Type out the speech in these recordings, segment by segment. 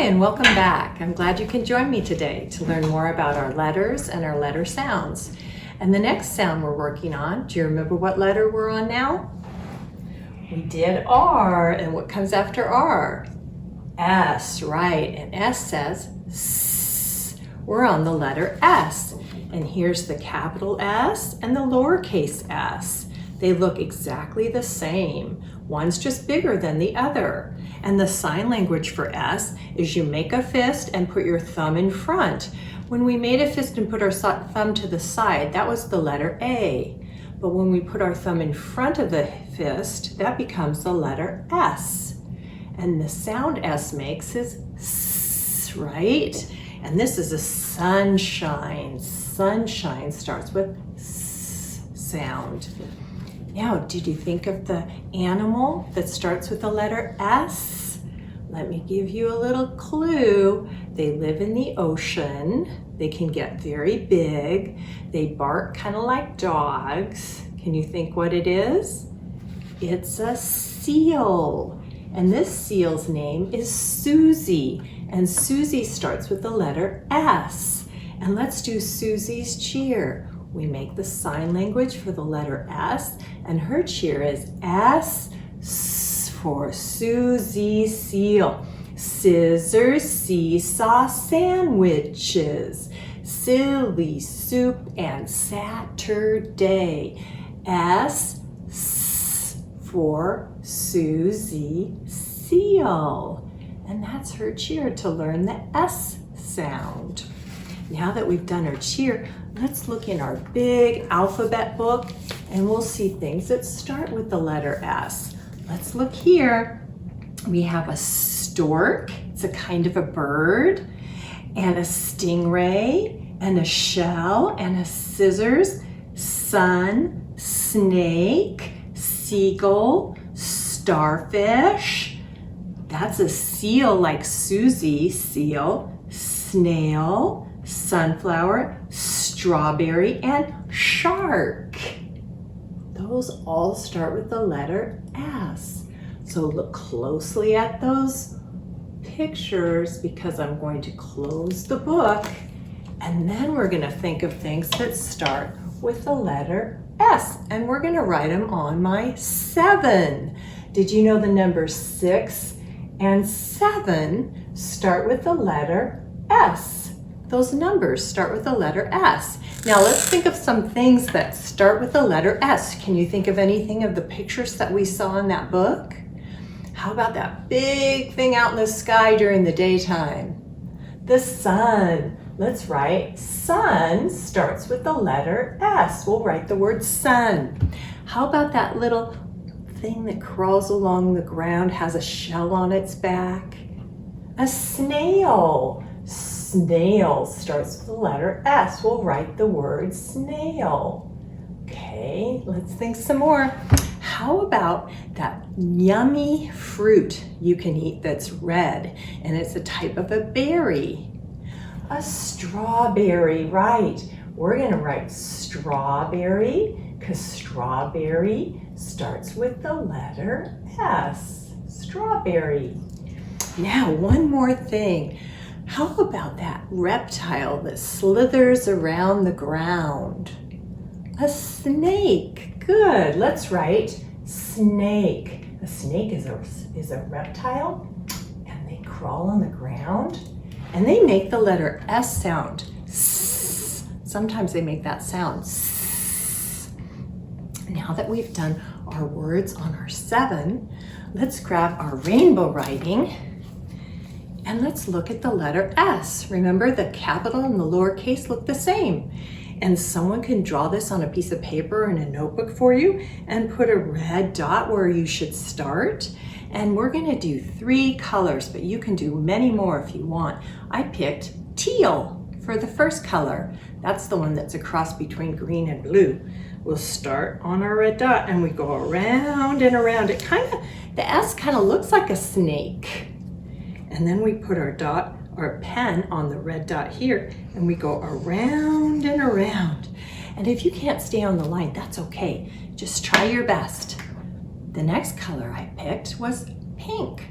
and welcome back. I'm glad you can join me today to learn more about our letters and our letter sounds. And the next sound we're working on, do you remember what letter we're on now? We did R, and what comes after R? S, right, and S says S. We're on the letter S, and here's the capital S and the lowercase s. They look exactly the same. One's just bigger than the other. And the sign language for S is you make a fist and put your thumb in front. When we made a fist and put our thumb to the side, that was the letter A. But when we put our thumb in front of the fist, that becomes the letter S. And the sound S makes is S, right? And this is a sunshine. Sunshine starts with S sound. Now, did you think of the animal that starts with the letter S? Let me give you a little clue. They live in the ocean. They can get very big. They bark kind of like dogs. Can you think what it is? It's a seal. And this seal's name is Susie. And Susie starts with the letter S. And let's do Susie's cheer. We make the sign language for the letter S, and her cheer is S for Susie Seal. Scissors, seesaw, sandwiches, silly soup, and Saturday. S for Susie Seal. And that's her cheer to learn the S sound. Now that we've done our cheer, let's look in our big alphabet book and we'll see things that start with the letter S. Let's look here. We have a stork, it's a kind of a bird, and a stingray, and a shell, and a scissors, sun, snake, seagull, starfish. That's a seal like Susie seal, snail, sunflower, strawberry, and shark. Those all start with the letter S. So look closely at those pictures because I'm going to close the book and then we're going to think of things that start with the letter S and we're going to write them on my 7. Did you know the numbers 6 and 7 start with the letter S? Those numbers start with the letter S. Now let's think of some things that start with the letter S. Can you think of anything of the pictures that we saw in that book? How about that big thing out in the sky during the daytime? The sun. Let's write sun starts with the letter S. We'll write the word sun. How about that little thing that crawls along the ground, has a shell on its back? A snail. Snail starts with the letter S. We'll write the word snail. Okay, let's think some more. How about that yummy fruit you can eat that's red and it's a type of a berry? A strawberry, right. We're going to write strawberry because strawberry starts with the letter S. Strawberry. Now, one more thing. How about that reptile that slithers around the ground? A snake. Good. Let's write snake. A snake is a reptile, and they crawl on the ground, and they make the letter S sound. Sometimes they make that sound. Now that we've done our words on our 7, let's grab our rainbow writing. And let's look at the letter S. Remember, the capital and the lowercase look the same. And someone can draw this on a piece of paper in a notebook for you and put a red dot where you should start. And we're going to do 3 colors, but you can do many more if you want. I picked teal for the first color. That's the one that's a cross between green and blue. We'll start on our red dot and we go around and around. The S kind of looks like a snake. And then we put our dot, our pen on the red dot here, and we go around and around. And if you can't stay on the line, that's okay. Just try your best. The next color I picked was pink.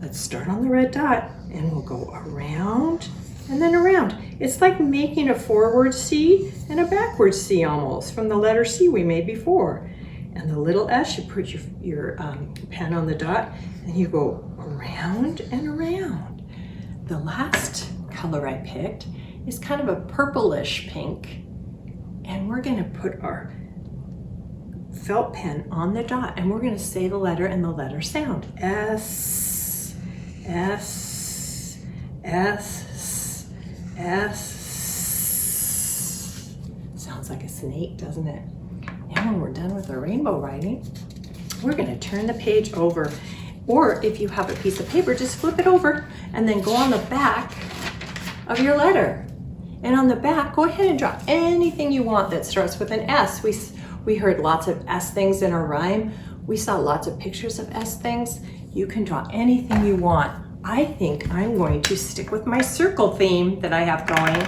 let's start on the red dot and we'll go around and then around. It's like making a forward C and a backward C almost from the letter C we made before. And the little S, you put your pen on the dot and you go around and around. The last color I picked is kind of a purplish pink. And we're gonna put our felt pen on the dot and we're gonna say the letter and the letter sound. S, S, S, S. Sounds like a snake, doesn't it? Now when we're done with our rainbow writing, we're gonna turn the page over. Or if you have a piece of paper, just flip it over and then go on the back of your letter. And on the back, go ahead and draw anything you want that starts with an S. We heard lots of S things in our rhyme. We saw lots of pictures of S things. You can draw anything you want. I think I'm going to stick with my circle theme that I have going,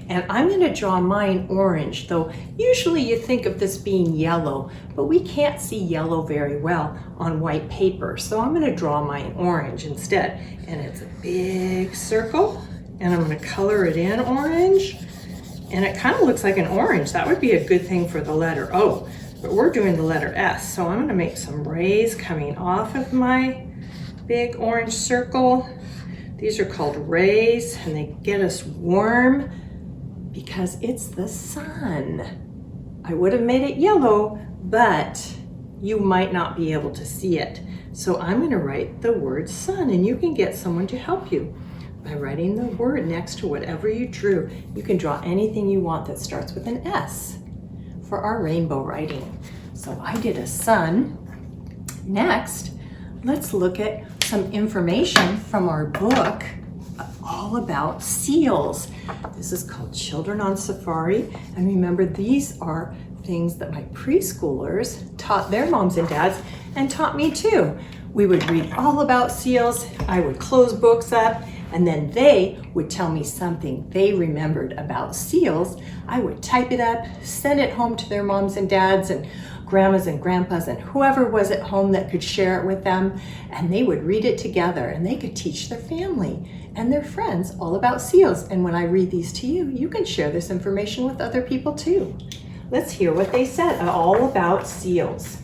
and I'm gonna draw mine orange, though usually you think of this being yellow, but we can't see yellow very well on white paper. So I'm gonna draw mine orange instead. And it's a big circle, and I'm gonna color it in orange. And it kind of looks like an orange. That would be a good thing for the letter O, but we're doing the letter S. So I'm gonna make some rays coming off of my big orange circle. These are called rays, and they get us warm because it's the sun. I would have made it yellow, but you might not be able to see it. So I'm gonna write the word sun, and you can get someone to help you by writing the word next to whatever you drew. You can draw anything you want that starts with an S for our rainbow writing. So I did a sun. Next, let's look at some information from our book all about seals. This is called Children on Safari. And remember, these are things that my preschoolers taught their moms and dads and taught me too. We would read all about seals. I would close books up, and then they would tell me something they remembered about seals. I would type it up, send it home to their moms and dads and grandmas and grandpas and whoever was at home that could share it with them, and they would read it together, and they could teach their family and their friends all about seals. And when I read these to you, you can share this information with other people too. Let's hear what they said all about seals.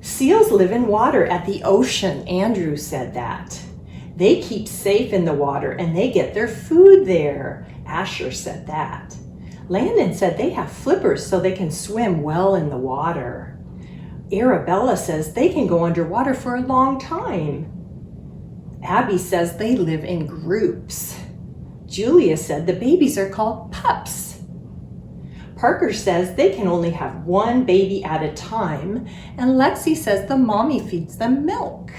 Seals live in water at the ocean. Andrew said that. They keep safe in the water and they get their food there. Asher said that. Landon said they have flippers so they can swim well in the water. Arabella says they can go underwater for a long time. Abby says they live in groups. Julia said the babies are called pups. Parker says they can only have one baby at a time. And Lexi says the mommy feeds them milk.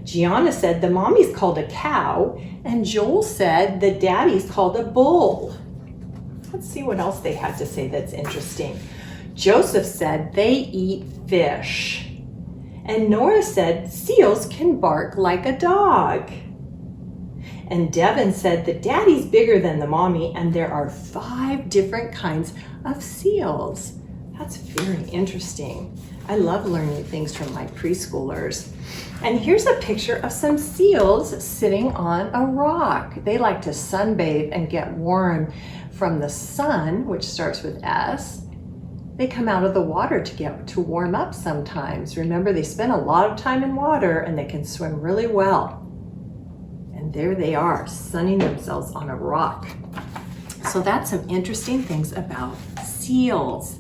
Gianna said the mommy's called a cow, and Joel said the daddy's called a bull. Let's see what else they had to say that's interesting. Joseph said they eat fish. And Nora said seals can bark like a dog. And Devin said the daddy's bigger than the mommy, and there are 5 different kinds of seals. That's very interesting. I love learning things from my preschoolers. And here's a picture of some seals sitting on a rock. They like to sunbathe and get warm from the sun, which starts with S. They come out of the water to warm up sometimes. Remember, they spend a lot of time in water and they can swim really well. And there they are, sunning themselves on a rock. So that's some interesting things about seals.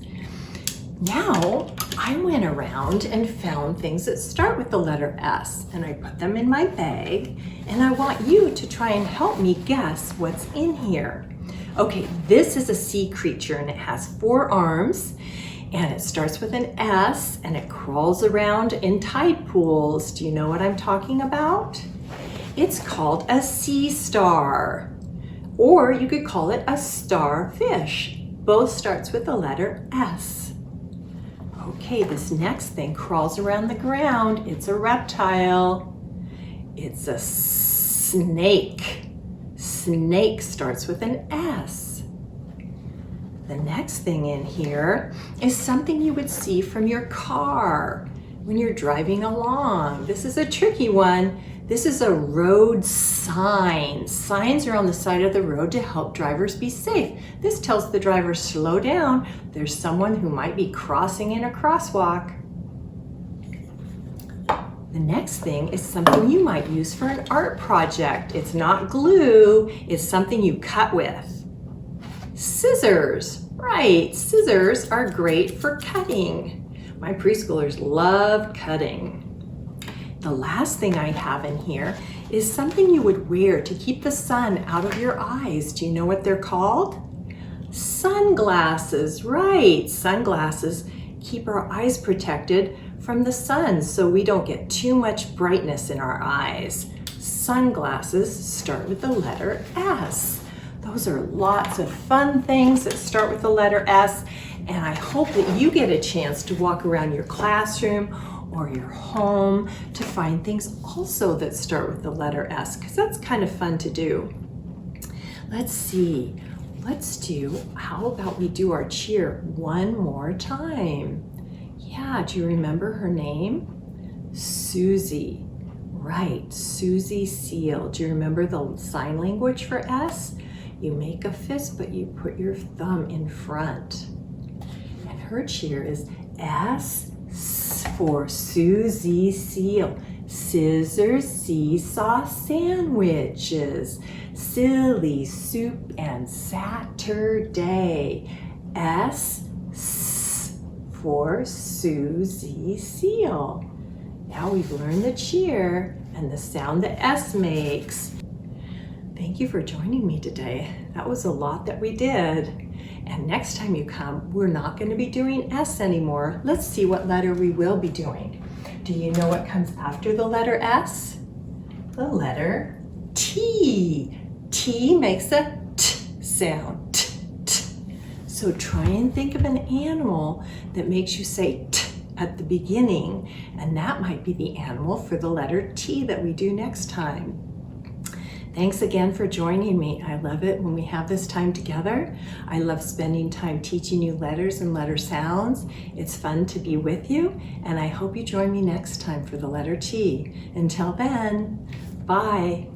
Now, I went around and found things that start with the letter S, and I put them in my bag, and I want you to try and help me guess what's in here. Okay, this is a sea creature, and it has 4 arms, and it starts with an S, and it crawls around in tide pools. Do you know what I'm talking about? It's called a sea star, or you could call it a starfish. Both starts with the letter S. Okay, this next thing crawls around the ground. It's a reptile. It's a snake. Snake starts with an S. The next thing in here is something you would see from your car when you're driving along. This is a tricky one. This is a road sign. Signs are on the side of the road to help drivers be safe. This tells the driver, slow down. There's someone who might be crossing in a crosswalk. The next thing is something you might use for an art project. It's not glue, it's something you cut with. Scissors, right, scissors are great for cutting. My preschoolers love cutting. The last thing I have in here is something you would wear to keep the sun out of your eyes. Do you know what they're called? Sunglasses, right. Sunglasses keep our eyes protected from the sun so we don't get too much brightness in our eyes. Sunglasses start with the letter S. Those are lots of fun things that start with the letter S, and I hope that you get a chance to walk around your classroom or your home to find things also that start with the letter S, because that's kind of fun to do. Let's see, how about we do our cheer one more time? Yeah, do you remember her name? Susie, right, Susie Seal. Do you remember the sign language for S? You make a fist, but you put your thumb in front. And her cheer is S for Susie Seal. Scissors, seesaw, sandwiches, silly, soup, and Saturday. S for Susie Seal. Now we've learned the cheer and the sound that S makes. Thank you for joining me today. That was a lot that we did. And next time you come, we're not going to be doing S anymore. Let's see what letter we will be doing. Do you know what comes after the letter S? The letter T. T makes a T sound. T, T. So try and think of an animal that makes you say T at the beginning, and that might be the animal for the letter T that we do next time. Thanks again for joining me. I love it when we have this time together. I love spending time teaching you letters and letter sounds. It's fun to be with you, and I hope you join me next time for the letter T. Until then, bye.